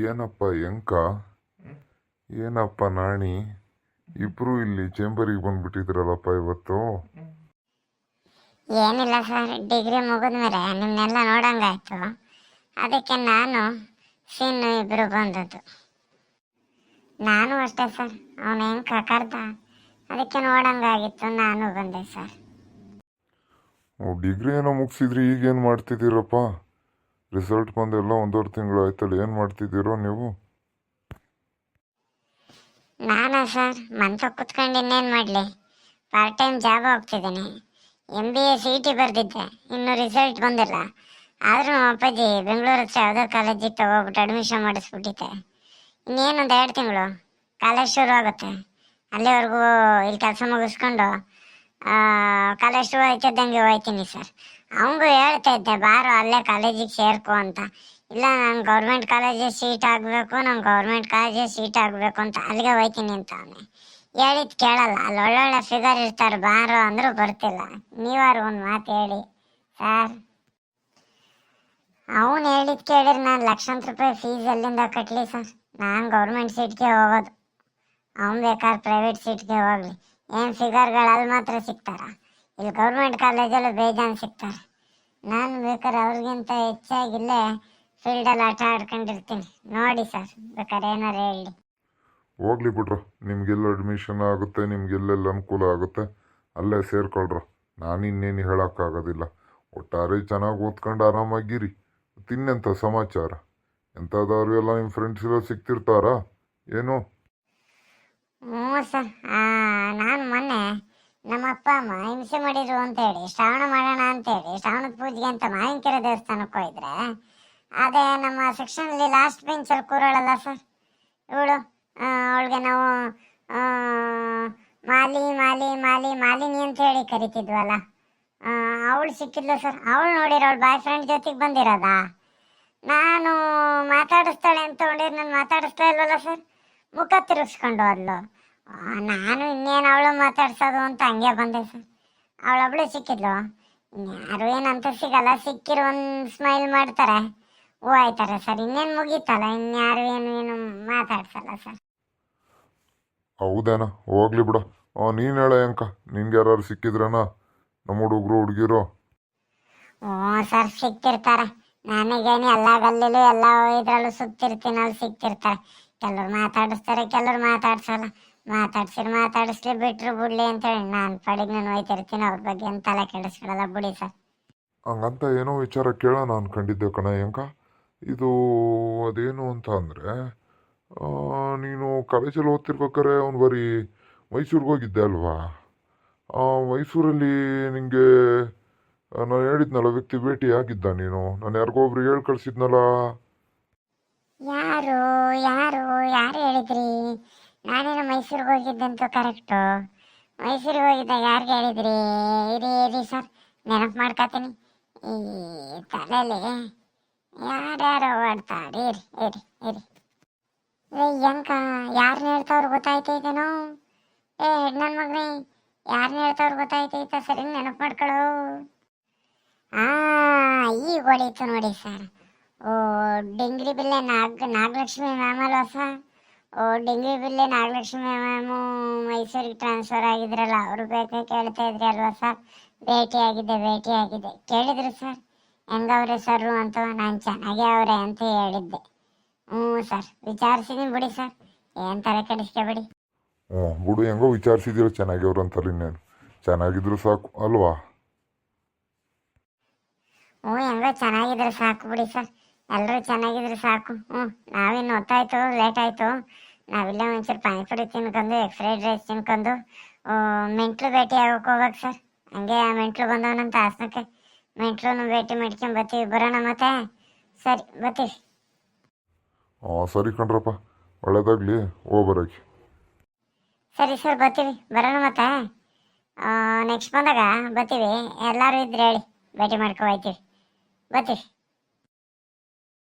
ಏನಪ್ಪ ಎಂಕ ಏನಪ್ಪ ನಾಣಿ ಇಬ್ರು ಇಲ್ಲಿ ಚೇಂಬರಿಗೆ ಬಂದ್ಬಿಟ್ಟಿದ್ರಲ್ಲಪ್ಪ ಇವತ್ತು. ಏನಿಲ್ಲ ಸರ್, ಡಿಗ್ರಿ ಮುಗಿದ್ಮೇಲೆ ನಿಮ್ಮನ್ನೆಲ್ಲ ನೋಡಂಗಾಯ್ತು, ಅದಕ್ಕೆ ನಾನು ಸೀನು ಇಬ್ಬರು ಬಂದದ್ದು. ನಾನು ಅಷ್ಟೇ ಸರ್, ಅವನು ಹೆಂಗೆ ಕರ್ದ ಅದಕ್ಕೆ ನೋಡಂಗಾಗಿತ್ತು, ನಾನು ಬಂದೆ ಸರ್. ಡಿಗ್ರಿ ಏನೋ ಮುಗಿಸಿದ್ರಿ, ಈಗೇನು ಮಾಡ್ತಿದ್ದೀರಪ್ಪ? ರಿಸಲ್ಟ್ ಬಂದೆಲ್ಲ 1.5 ತಿಂಗಳು ಆಯ್ತಲ್ಲ, ಏನು ಮಾಡ್ತಿದ್ದೀರೋ ನೀವು? ನಾನಾ ಸರ್, ಮನ್ಸ ಕುತ್ಕೊಂಡು ಇನ್ನೇನು ಮಾಡಲಿ, ಪಾರ್ಟ್ ಟೈಮ್ ಜಾಬ್ ಹೋಗ್ತಿದ್ದೀನಿ. MBA CET ಬರೆದಿದ್ದೆ, ಇನ್ನೂ ರಿಸಲ್ಟ್ ಬಂದಿಲ್ಲ. ಆದರೂ ನಮ್ಮ ಅಪ್ಪಾಜಿ ಬೆಂಗಳೂರು ಹತ್ರ ಯಾವುದೋ ಕಾಲೇಜಿಗೆ ತಗೋಬಿಟ್ಟು ಅಡ್ಮಿಷನ್ ಮಾಡಿಸ್ಬಿಟ್ಟಿದ್ದೆ. ಇನ್ನೇನೊಂದು 2 ತಿಂಗಳು ಕಾಲೇಜ್ ಶುರು ಆಗುತ್ತೆ, ಅಲ್ಲಿವರೆಗೂ ಇಲ್ಲಿ ಕೆಲಸ ಮುಗಿಸ್ಕೊಂಡು ಕಾಲೇಜ್ ಶುರು ಆಯ್ತಿದ್ದಂಗೆ ಹೋಯ್ತೀನಿ ಸರ್. ಅವನಿಗೂ ಹೇಳ್ತಾ ಇದ್ದೆ, ಬಾರೋ ಅಲ್ಲೇ ಕಾಲೇಜಿಗೆ ಸೇರ್ಕೊ ಅಂತ. ಇಲ್ಲ, ನಾನು ಗೌರ್ಮೆಂಟ್ ಕಾಲೇಜಿಗೆ ಸೀಟ್ ಆಗಬೇಕು, ನಾನು ಗೌರ್ಮೆಂಟ್ ಕಾಲೇಜಿಗೆ ಸೀಟ್ ಆಗಬೇಕು ಅಂತ ಅಲ್ಲಿಗೆ ಹೋಯ್ತೀನಿ ಅಂತ ಅವನೇ ಹೇಳಿದ್ದು ಕೇಳಲ್ಲ. ಅಲ್ಲಿ ಒಳ್ಳೊಳ್ಳೆ ಫಿಗರ್ ಇರ್ತಾರೆ, ಬಾರೋ ಅಂದರೂ ಬರ್ತಿಲ್ಲ. ನೀವಾರು ಒಂದು ಮಾತು ಹೇಳಿ ಸರ್. ಅವನು ಹೇಳಿದ್ದು ಕೇಳಿದ್ರೆ ನಾನು ಲಕ್ಷಾಂತರ ರೂಪಾಯಿ ಫೀಸ್ ಎಲ್ಲಿಂದ ಕಟ್ಟಲಿ ಸರ್? ನಾನು ಗೌರ್ಮೆಂಟ್ ಸೀಟ್ಗೆ ಹೋಗೋದು, ಅವನು ಬೇಕಾದ್ರೆ ಪ್ರೈವೇಟ್ ಸೀಟ್ಗೆ ಹೋಗಲಿ. ಏನು ಫಿಗರ್ಗಳು ಅಲ್ಲಿ ಮಾತ್ರ ಸಿಗ್ತಾರ? ಇಲ್ಲಿ ಗೌರ್ಮೆಂಟ್ ಕಾಲೇಜಲ್ಲೂ ಬೇಜಾನ್ ಸಿಗ್ತಾರೆ. ನಾನು ಬೇಕಾದ್ರೆ ಅವ್ರಿಗಿಂತ ಹೆಚ್ಚಾಗಿಲ್ಲೇ ಫೀಲ್ಡಲ್ಲಿ ಆಟ ಆಡ್ಕೊಂಡಿರ್ತೀನಿ ನೋಡಿ ಸರ್, ಬೇಕಾದ್ರೆ ಏನಾರು ಹೇಳಿ. ಹೋಗ್ಲಿ ಬಿಡ್ರ, ನಿಮ್ಗೆಲ್ಲ ಅಡ್ಮಿಷನ್ ಆಗುತ್ತೆ, ನಿಮ್ಗೆಲ್ಲೆಲ್ಲ ಅನುಕೂಲ ಆಗುತ್ತೆ ಅಲ್ಲೇ ಸೇರ್ಕೊಳ್ರ. ನಾನಿನ್ನೇನು ಹೇಳೋಕ್ಕಾಗೋದಿಲ್ಲ. ಒಟ್ಟಾರೆ ಚೆನ್ನಾಗಿ ಓದ್ಕೊಂಡು ಆರಾಮಾಗಿರಿ. ತಿನ್ನೆಂಥ ಸಮಾಚಾರ? ಎಂಥದವ್ರು ಎಲ್ಲ ನಿಮ್ಮ ಫ್ರೆಂಡ್ಸ್ ಎಲ್ಲ ಸಿಗ್ತಿರ್ತಾರಾ ಏನು? ಹ್ಞೂ ಸರ್, ನಾನು ಮೊನ್ನೆ ನಮ್ಮ ಅಪ್ಪ ಅಮ್ಮ ಹಿಂಸೆ ಮಾಡಿದ್ರು ಅಂತೇಳಿ ಶ್ರಾವಣ ಮಾಡೋಣ ಅಂತೇಳಿ ಶ್ರಾವಣದ ಪೂಜೆಗೆ ಅಂತ ಮಾವಿನಕೆರೆ ದೇವಸ್ಥಾನಕ್ಕೆ ಹೋಗಿದ್ರೆ, ಅದೇ ನಮ್ಮ ಸೆಕ್ಷನಲ್ಲಿ ಲಾಸ್ಟ್ ಬೆಂಚಲ್ಲಿ ಕೂರೋಳಲ್ಲ ಸರ್ ಇವಳು, ಅವಳಿಗೆ ನಾವು ಮಾಲಿ ಮಾಲಿ ಮಾಲಿ ಮಾಲಿನಿ ಅಂತ ಹೇಳಿ ಕರಿತಿದ್ವಲ್ಲ, ಅವಳು ಸಿಕ್ಕಿದ್ಲು ಸರ್. ಅವಳು ನೋಡಿರೋ ಅವಳು ಬಾಯ್ ಫ್ರೆಂಡ್ ಜೊತೆಗೆ ಬಂದಿರೋದಾ? ನಾನು ಮಾತಾಡಿಸ್ತಾಳೆ ಅಂತ ತೊಗೊಂಡಿದ್ದು, ನಾನು ಮಾತಾಡಿಸ್ತಾ ಇಲ್ವಲ್ಲ ಸರ್, ಮುಖ ತಿರುಗಿಸ್ಕೊಂಡು ಹೋದ್ಲು. ನಾನು ಇನ್ನೇನು ಅವಳು ಮಾತಾಡ್ಸೋದು ಅಂತ ಹಂಗೆ ಬಂದೆ ಸರ್. ಅವಳೊಬ್ಳು ಸಿಕ್ಕಿದ್ಲು, ಇನ್ಯಾರು ಏನಂತ ಸಿಗಲ್ಲ, ಸಿಕ್ಕಿರೋ ಒಂದು ಸ್ಮೈಲ್ ಮಾಡ್ತಾರೆ, ಹೂ ಆಯ್ತಾರೆ ಸರ್, ಇನ್ನೇನು ಮುಗೀತಲ್ಲ, ಇನ್ಯಾರು ಏನು ಮಾತಾಡ್ಸಲ್ಲ ಸರ್. ಹೌದೇನ? ಹೋಗ್ಲಿ ಬಿಡ. ನೀನು ಹೇಳ ಅಂಕ, ನಿನ್ಗೆ ಯಾರು ಸಿಕ್ಕಿದ್ರನ ನಮ್ಮ ಹುಡುಗರು ಹುಡುಗಿರು? ಹ್ಞೂ ಸರ್, ಸಿಕ್ತಿರ್ತಾರೆ. ನನಗೇನು ಎಲ್ಲ ಗಲ್ಲಿಲು ಎಲ್ಲ ಇದ್ರಲ್ಲೂ ಸುತ್ತಿರ್ತೀನಿ, ಅಲ್ಲಿ ಸಿಕ್ತಿರ್ತಾರೆ. ಕೆಲವ್ರು ಮಾತಾಡಿಸ್ತಾರೆ, ಕೆಲವ್ರು ಮಾತಾಡ್ಸಲ್ಲ. ಮಾತಾಡಿಸ್ಲಿ ಬಿಟ್ರು ಬಿಡ್ಲಿ ಅಂತೇಳಿ ನಾನು ಪಡಿಗೆ ನಾನು ಹೋಯ್ತಿರ್ತೀನಿ, ಅವ್ರ ಬಗ್ಗೆ ಏನು ತಲೆ ಕೆಡಿಸ್ಕೊಳ್ಳಲ್ಲ ಬಿಡಿ ಸರ್. ಹಂಗಂತ ಏನೋ ವಿಚಾರ ಕೇಳೋಣ ಅನ್ಕೊಂಡಿದ್ದೆ ಕಣ ಅಂಕ. ಇದು ಅದೇನು ಅಂತ ಅಂದರೆ, ನೀನು ಕಾಲೇಜಲ್ಲಿ ಓದ್ತಿರ್ಬೇಕಾರೆ ಅವ್ನು ಬರೀ ಮೈಸೂರಿಗೆ ಹೋಗಿದ್ದೆ ಅಲ್ವಾ? ಮೈಸೂರಲ್ಲಿ ನಿನಗೆ ನಾನು ಹೇಳಿದ್ನಲ್ಲ ವ್ಯಕ್ತಿ ಭೇಟಿ ಆಗಿದ್ದ ನೀನು? ನಾನು ಯಾರಿಗೋ ಒಬ್ರಿಗೆ ಹೇಳಿ ಕಳಿಸಿದ್ನಲ್ಲ. ಯಾರು ಯಾರು ಯಾರು ಹೇಳಿದ್ರಿ? ನಾನೇನು ಮೈಸೂರಿಗೆ ಹೋಗಿದ್ದಂತೂ ಕರೆಕ್ಟು. ಮೈಸೂರಿಗೆ ಹೋಗಿದ್ದಾಗ ಯಾರಿಗೆ ಹೇಳಿದ್ರಿ? ಇರಿ ಸರ್, ನೆನಪು ಮಾಡ್ಕೊತೀನಿ. ಈ ತಲೆಯಲ್ಲಿ ಯಾರ್ಯಾರು ಓಡ್ತಾಡಿ. ಇರಿ ಹೆಂಕ ಯಾರನ್ನ ಹೇಳ್ತಾವ್ರು ಗೊತ್ತಾಯ್ತೈತೇನೋ? ಹೆಡ್ ನನ್ನ ಮಗನೇ, ಯಾರನ್ನ ಹೇಳ್ತಾವ್ರು ಗೊತ್ತಾಯ್ತೈತ? ಸರಿ ನೆನಪು ಮಾಡ್ಕೊಳ್ಳೋ. ಈಗ ಹೊಡೀತು ನೋಡಿ ಸರ್. ಓ, ಡಿಂಗ್ರಿ ಬಿಲ್ಲೆ ನಾಗಲಕ್ಷ್ಮಿ ಮ್ಯಾಮ್ ಅಲ್ವಾ ಸರ್? ಡಿಂಗ್ರಿ ಬಿಲ್ಲೆ ನಾಗಲಕ್ಷ್ಮಿ ಮ್ಯಾಮು ಮೈಸೂರಿಗೆ ಟ್ರಾನ್ಸ್ಫರ್ ಆಗಿದ್ರಲ್ಲ, ಅವರು ಬೇಕಾ ಕೇಳ್ತಾ ಇದ್ರಿ ಅಲ್ವಾ ಸರ್? ಭೇಟಿಯಾಗಿದ್ದೆ ಕೇಳಿದ್ರು ಸರ್, ಹೆಂಗವ್ರೆ ಸರ್ ಅಂತ. ನಾನು ಚೆನ್ನಾಗೇ ಅವ್ರೆ ಅಂತ ಹೇಳಿದ್ದೆ. ಹ್ಞೂ ಸರ್, ವಿಚಾರಿಸಿದ್ದೀನಿ ಬಿಡಿ ಸರ್, ಏನು ತಲೆ ಕೆಡಿಸ್ಕೊಬೇಡಿ. ಬಿಡು, ಹೆಂಗೋ ವಿಚಾರಿಸಿದಿರೋ ಚೆನ್ನಾಗಿವ್ರು ಅಂತಲ್ಲ, ಇನ್ನೇನು ಚೆನ್ನಾಗಿದ್ರು ಸಾಕು ಅಲ್ವಾ? ಹ್ಞೂ, ಹೆಂಗೋ ಚೆನ್ನಾಗಿದ್ರೆ ಸಾಕು ಬಿಡಿ ಸರ್, ಎಲ್ಲರೂ ಚೆನ್ನಾಗಿದ್ರೆ ಸಾಕು. ನಾವಿನ್ನು ಹೊತ್ತಾಯ್ತು, ಲೇಟ್ ಆಯಿತು. ನಾವಿಲ್ಲ ಒಂಚೂರು ಪಾನಿಪುರಿ ತಿನ್ಕೊಂಡು, ಫ್ರೈಡ್ ರೈಸ್ ತಿನ್ಕೊಂಡು ಮೆಂಟ್ಲು ಭೇಟಿ ಆಗೋಕೆ ಹೋಗ್ಬೇಕು ಸರ್. ಹಂಗೆ ಆ ಮೆಂಟ್ಲು ಬಂದವನಂತ ಹಾಸನಕ್ಕೆ, ಮೆಂಟ್ಲು ಭೇಟಿ ಮಾಡ್ಕೊಂಡು ಬರ್ತೀವಿ. ಬರೋಣ ಮತ್ತೆ? ಸರಿ, ಬರ್ತೀವಿ. ಸರಿ ಕಣ್ರಪ್ಪ, ಒಳ್ಳೇದಾಗಲಿ, ಹೋಗ್ಬರೋಕೆ. ಸರಿ ಸರ್, ಬರ್ತೀವಿ. ಬರೋಣ ಮತ್ತೆ? ನೆಕ್ಸ್ಟ್ ಬಂದಾಗ ಬರ್ತೀವಿ. ಎಲ್ಲರೂ ಇದ್ರೆ ಹೇಳಿ, ಭೇಟಿ ಮಾಡ್ಕೊ ಹೋಗ್ತೀವಿ. ಬರ್ತೀವಿ.